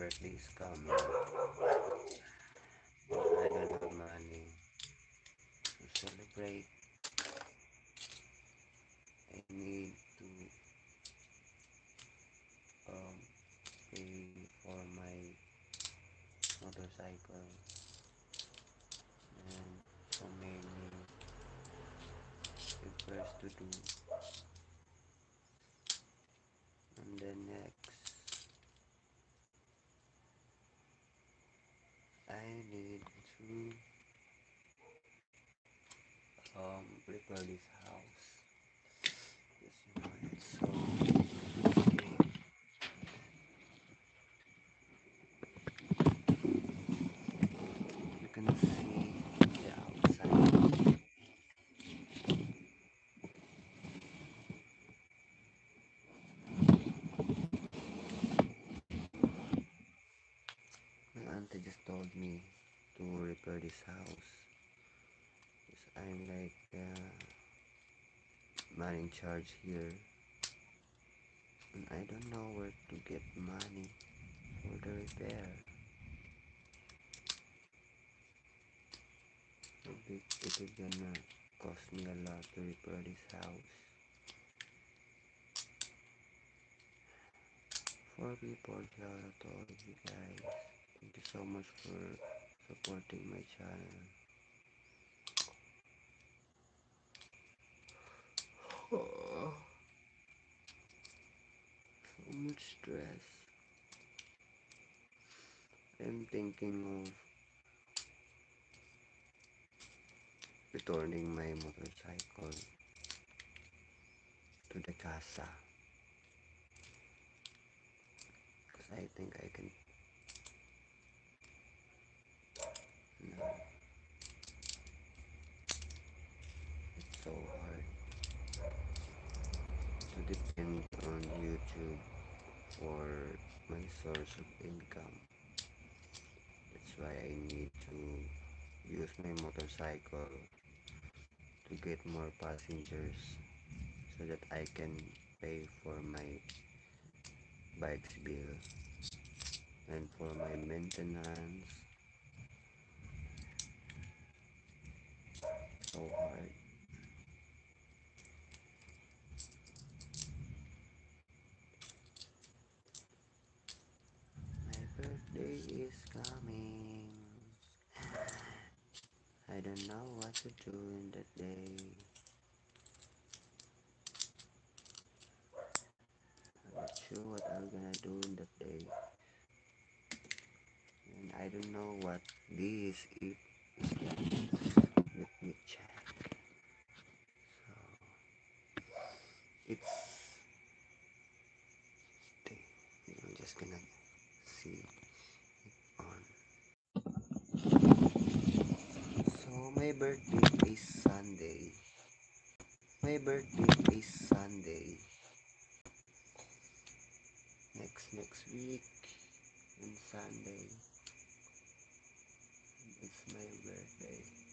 birthday is coming. I don't have money to celebrate. I need to um, pay for my motorcycle and so many repairs to do. And then next, I need to repair this house. Yes, it's so you can see the outside. My auntie just told me to repair this house. Because I'm like man in charge here, and I don't know where to get money for the repair. It will gonna cost me a lot to repair this house. For people, shout out to all of you guys. Thank you so much for supporting my channel. Oh, so much stress. I'm thinking of returning my motorcycle to the casa. Because I think I can. No, it's so hard to depend on YouTube for my source of income. That's why I need to use my motorcycle to get more passengers so that I can pay for my bike's bill and for my maintenance. So hard. My birthday is coming. I don't know what to do in that day. I'm not sure what I'm gonna do in that day. And I don't know what this is. Let me check. So it's I'm just gonna see on. So my birthday is Sunday. My birthday is Sunday. Next week on Sunday. It's my birthday.